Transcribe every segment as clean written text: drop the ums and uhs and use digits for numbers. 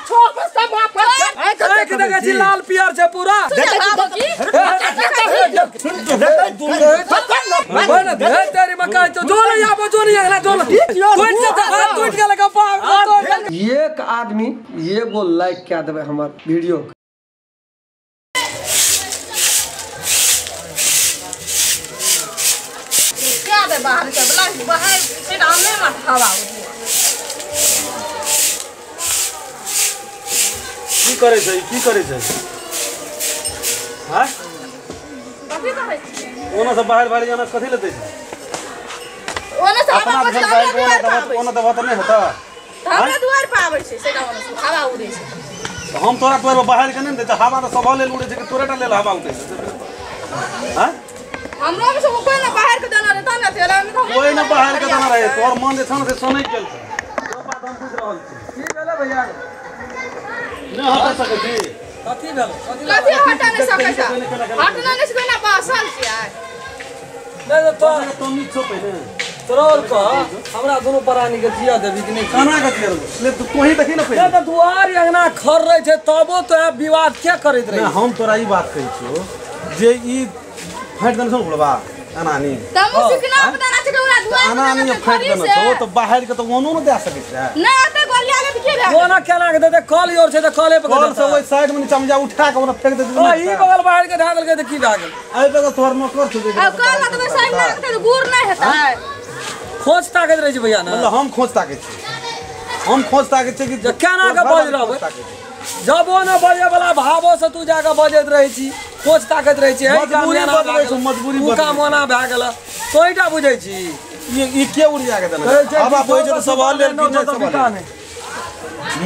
छोड़ बस सब वापस एक देखै छी लाल पियर छै पूरा बोल दे तेरी मकाई तो जो नहीं आबो जो नहीं अगला जो टूट से हाथ टूट गेल का एक आदमी एगो लाइक क्या देबे हमर वीडियो क्या दे बाहर के बाहर से डालने मत हवा की करे छै हां कथि करे छी ओना से बाहर बाहर जाना कथि लेते छै ओना से अपना घर ओना दबा त नहीं होता हमरा दुआर पे आबै छै से हवा उड़े छै हम तोरा पर बाहर के नहीं देते हवा तो सब ले उड़े छै कि तोरेटा ले हवा उड़े छै हां हमरा में से कोई ना बाहर के दाना रहता ना तेरा में कोई ना बाहर के दाना रहे तोर मन जे छन से सोनै चल छै ओ बात हम पूछ रहल छी की भेलै भैया नहीं हटा सकै छी कथि भेल कथि हटा नहीं सकै छै हटना नहीं सकै ना बासल छियै नहीं तो तो नीक छो पहले तोर का हमरा दोनों प्राणी के जिया देबी कि नहीं खाना के दियर ले तू ही देखी ना पहले तो दुआर अंगना खर रहे छै तबो तो विवाद क्या करैत रही हम तोरा ई बात कहै छियो जे ई फाइट दन सुन बोलबा अनानी तब सिखना पता ना छै ओरा दुआर अनानी फाइट दन तो तो बाहर के तो ओनो न दे सकै छै नहीं आते गोलिया के के रह कोना केना के दे कॉल योर छै त कॉले पे कॉल से ओइ साइड में चमजा उठा के ओना फेंक दे ओ ई बगल बाहर के धा देलकै त की भए गेल आई पे तोहर नौकर छ दे अब कॉल तो साइड में रखते तो गुर नहीं हेता खोज ताकत रहे छै भैया ना मतलब हम खोज ताकै छी हम खोज ताकै छी कि केना के बज रहबै जब वो न बजे वाला भावो से तू जाके बजैत रहे छी खोज ताकत रहे छी मजबूरी तू काम होना भए गेल तोइटा बुझै छी ई के उड़िया के देना अब आप होय जे सवाल लेल कि नहीं सवाल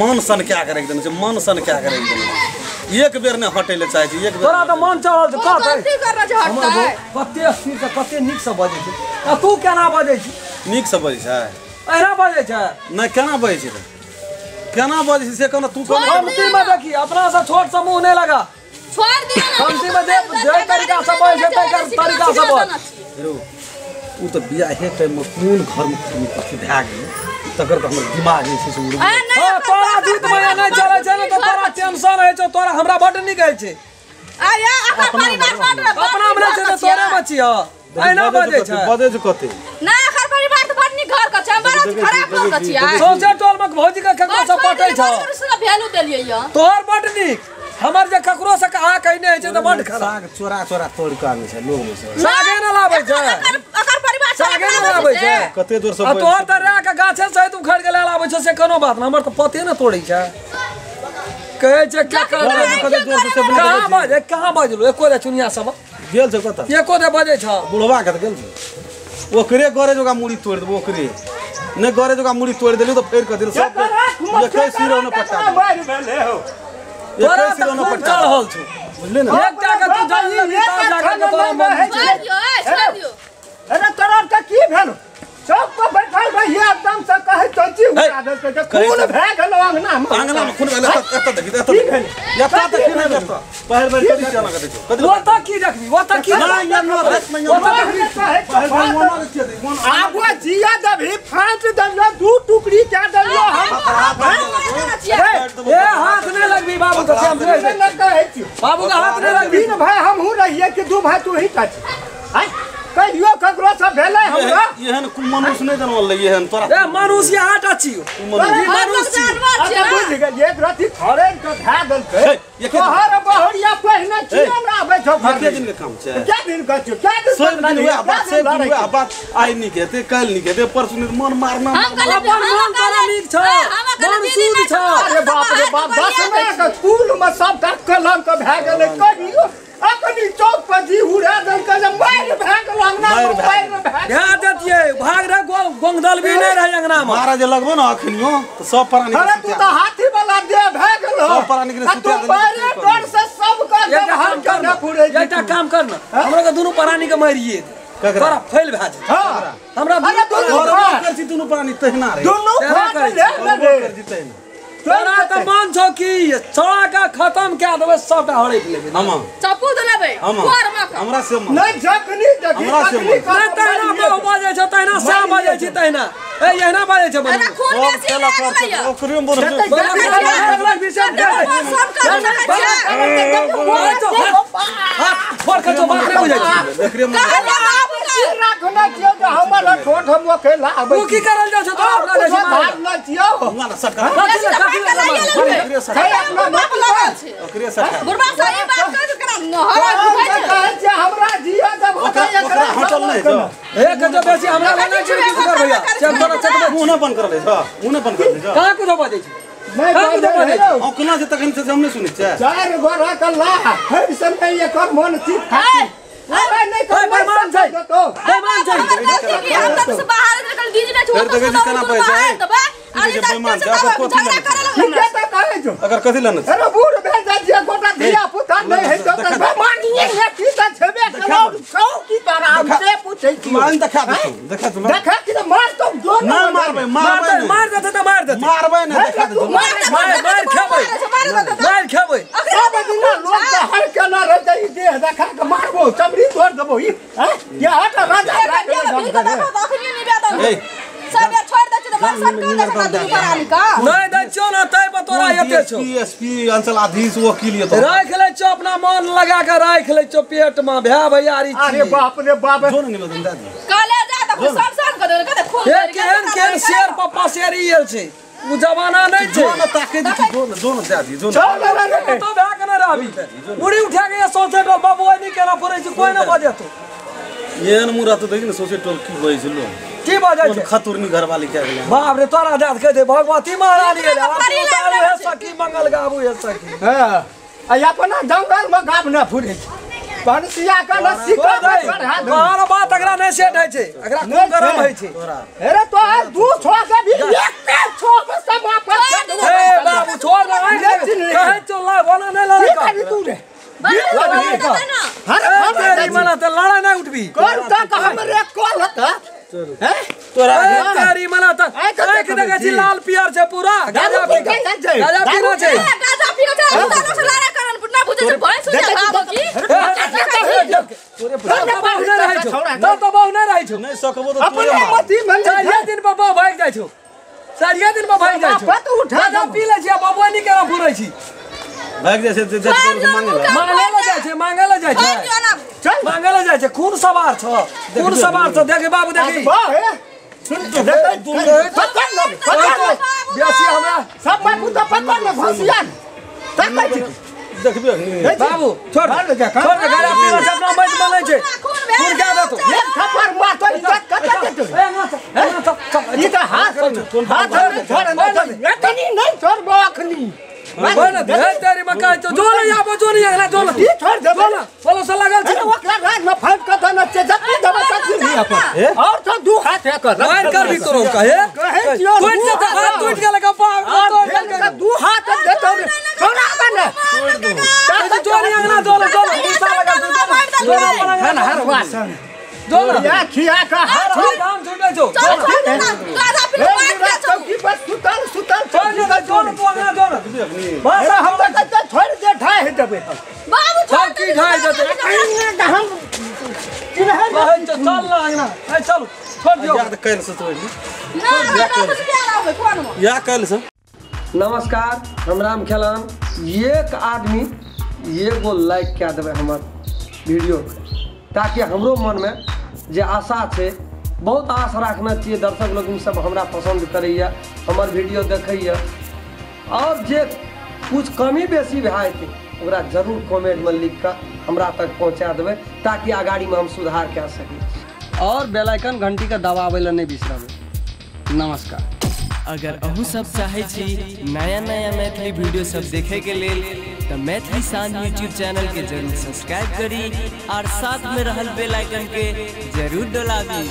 मन सन क्या करे देना छै मन सन क्या करे देना एक बेर ने हटै ले चाहे छी एक बेर तोरा त मन चढ़ल छ का गलती कर रहा छै हटता है कते स्थिर से कते नीक से बजै छी आ तू केना बजै छी नीक से बजै छै एना बजै छै नहीं केना बजै छै केना बजै छै से कहना तू कहना हमती में देखी अपना से छोट समूह नहीं लगा छोड़ दिया ना हमती में जे तरीका से बजै छै तै तरीका से बज उ तो बियाहे टाइम में कोन घर में कथि भए गेल तकर त हमर दिमाग जे छै से उड़ हां तोरा जीत में नहीं चले छै न तो तोरा टेंशन है छै तोरा हमरा बड निक है छै आया अपन परिवार छोड़ रहा अपना में छै तो तोरे में छी एना बजै छै कते ना आखिर परिवार तो बड़ निक घर का छै बड़ा खराब घर का छियै सोचे टोल में भौजी के ककरो से पटै छ उसका वैल्यू देलियै य तोहर बड निक हमर जे ककरो से कहा कहने है छै तो बड खराब साग चोरा चोरा तोड़ के आबै छै लोग में से सागे न लाबै छै अकर परिवार सागे न लाबै छै कते दूर से आ तोहर त रा के गाछे से तू खड़ के ले लाबै छै से कोनो बात न हमर त पते न तोड़ै छै कहै छै क्या कर कते दूर से कहां बजलो एको रे चुनिया सब गेल छै कत एको रे बजै छ बुढ़वा के गेल छै ओकरे गरे जोगा मुड़ी तोड़ देबो ओकरे ने गरे जोगा मुड़ी तोड़ देली तो फेर क दिल सब एकै सिरो न पटा मार भेले हो तोरा सिरो न पटा रहल छ बुझले ना एकटा के तू जल्दी निकाल जाके के तोरा मन छोड़ दियो अरे तोरा के की भेल सब को बैठल रही एकदम से कहे चची उड़ा दे के खून भए गेल अंगना में खून भेल एत देखि एत या ता तक की नहीं देखता पहर बार कदी चला के देखो वो तक की देखबी वो तक की नहीं यार नो वो तो आगो जिया दभी फाट दलो दू टुकड़ी क्या दलो हम ए हाथ नहीं लगबी बाबू के हम बाबू का हाथ नहीं लगबी तीन भाई हम हूं रहिए कि दू भाई तू ही टच है कहियो ककरो से भेले हमरा एहन मनुष्य नहीं जनवल लगे एहन तोरा ए मनुष्य हाट अछि मनुष्य अच्छा बुझ गेल एक रति खरे के भए गेल के तोहर बहरिया पहिने की हमरा आबै छौ के दिन के काम छै क्या दिन का छौ क्या दिन सब दिन हुआ बात से हुआ बात आई नहीं कहते कल नहीं कहते परसों नहीं मन मारना अपन मन तोरा नीक छ मन शुद्ध छ अरे बाप रे बाप बस में के स्कूल में सब तक कलंक भए गेलै कहियो अपनी चौक पर जी उड़ा दल के मार भए गेल अंगना में मार ध्यान देतिए भाग रे गोंगदल भी नहीं रहे अंगना में मारा जे लगबो ना अखनियो तो सब प्राणी अरे तू तो हाथी वाला दे भए गेल सब प्राणी के तू मारे डर से सब का हम करना पूरे एकटा काम करना हमरा के दोनों प्राणी के मारिए तोरा फैल भए जा हां हमरा कर छी दोनों प्राणी तहना रे दोनों कर जी तहना तोरा त मन छौ कि छोड़ा का खत्म क्या देबे सबटा हड़ैक लेबे हम चप्पू दे लेबे घर में हमरा से नहीं झकनी देखी हमरा से नहीं तहना बाबू बाजे छ तहना श्याम बाजे छी तहना ए एहना बाजे छ बन खून बेसी ओकरे में बोल लग भी एकरे में राखना चाहिए तो हमारा ठोठ हम के लाबे तू की करल जा छ तो अपना देश में भागना चाहिए मार सटका एकरे अपना मत लगे एकरे सटका बुढ़वा सही बात कर करा नहर हमरा जिया जब एकरा होटल नहीं छ एक जो बेसी हमरा लगे छै की कर भैया चल तोरा चल मुंह न बंद कर ले छ मुंह न बंद कर ले छ कहां कुछ बाजै छै नहीं बाजे औकला से तखन से हमने सुनि छ चार गोरा कल्ला हर समय एकर मन चित खाती अरे नहीं कर बेईमान छै तो बेईमान छै हम तक से बाहर निकल दीदी ने फिर देखे जी केना पैसा है अरे बेईमान जा पर कोथी ठीक है तो कहे जो अगर कथि लेना अरे बूढ़ भेज जा गोटा धिया पुता नहीं है तो बेईमानी है की त छबे करो सौ की तरह हमसे पूछै छी मान देखा तू देखा कि मार तो जो ना मारबे मार दे तो मार दे मारबे ना देखा तू मार खेबै सब दिन लोग तो हर केना रह जाई देह देखा के मारबो चमड़ी तोड़ देबो ई ये हट राजा ए सब छोड़ दे त बरसात कर दे ऊपर आनी का नहीं दै छौ ना तै पर तोरा एते छौ एसपी अंचलाधीश वकील ये तो राख ले छौ अपना मन लगा के राख ले छौ पेट में भै भैयारी छी अरे बाप रे बाप जो निवेदन दे दी काले जा त सब सान कर दे कते खून केहन शेर पप्पा शेरी आयल छै उ जमाना नहीं छै जो न ताके दी जो न दे दी जो चल रे तो भै के न रहबी मुड़ी उठा के सोचे तो बाबू नहीं केना पड़ै छै कोई न बजे तो येन मुरा तो देखि न सोचे टोल की होय छै लो की बजे छै खतुरनी घरवाली के गेले बाप रे तोरा दाद कह दे भगवती महारानी गेले आरती उतारू है सखी मंगल गाबू है सखी हां आ अपना जंगल में गाब न फुरे बनसिया का लस्सी का चढ़ा दे मार बात अगला नहीं सेट है छै अगला खून गरम है छै अरे तो दू छो के भी एक पे छो में सब वापस कर दो ए बाबू छोड़ ना कहे चल ला बोला नहीं लड़का कर तू रे अरे तेरी मना तो लड़ा नहीं उठबी कर तक हमरे कॉल होता हैं तोरा तेरी मना तो आंख देखे छी लाल पियर छै पूरा गाजा पीना छै गाजा पीना छै उतारो से लड़ा करन पुटना बुझे छै भैंस सुजा बाबू की तोरे बाबू नहीं रहै छौ तो बाबू नहीं रहै छौ नहीं सकबो तो अपने मती मन चारिये दिन पर बाबू भाग जाइ छौ चारिये दिन पर भाग जाइ छौ बात उठा गाजा पी ले छी बाबू नहीं केना फुरै छी भाग जैसे जज कर मांगे ले जाइ छै चल मांगे ले जाइ छै खून सवार छ खून सवार छ देखे बाबू देखी बा है सुन के पकड़ लो बेसी हमरा सब बाबू तो पकड़ लो भसियान तक देखबे बाबू छोड़ दे गाड़ा पीना से अपना बैठ बनै छै खून क्या दे तो एक थप्पड़ मार तो इज्जत कत दे तू ई तो हाथ में छोड़ नहीं नहीं छोड़ बाखनी बना दे तेरी मकान तो जो ले आबो जो नहीं अगला जो ई छोड़ दे बोलो से लगल छै ओकरा रात में फाइट कर देना छै जत्ती दबा तक नहीं अपन और तो दू हाथ है कर मार कर भी तोरो कहे कोई से तो हाथ टूट गेल का पा दू हाथ दे तो छोड़ा बने जो नहीं अगला जो दूसरा लगल जो ना हर वासन जो या खिया का हाथ काम छूटे छौ गाजा पीना मार चौकी पर सुतल जो तो अगला जो बस हम तो छोड़ दे ठाए है देबे बाबू चौकी ढाई देते हम बहन चल ना अगला ए चल छोड़ दियो याद कैल से तो ना कुछ क्या लावे कोन में या कैल से नमस्कार हम राम खेलान एक आदमी एगो लाइक क्या देवे हमर वीडियो ताकि हमरो मन में जे आशा छै बहुत आशा रखना चाहिए दर्शक लोग सब हमरा पसंद करैया हमर वीडियो देखैया और जे कुछ कमी बेसी भए जेतै ओकरा जरूर कमेंट में लिख कऽ हमरा तक पहुँचा देबै ताकि आगाड़ी में हम सुधार कए सकी और बेल आइकन घंटी के दबाबै लए नहीं बिसरबै नमस्कार। अगर अहू सब चाहे छी नया नया मैथिली वीडियो सब देखे के लेल तो मैथिली शान यूट्यूब चैनल के जरूर सब्सक्राइब करी और साथ में रहल बेल आइकन के जरूर दबावी।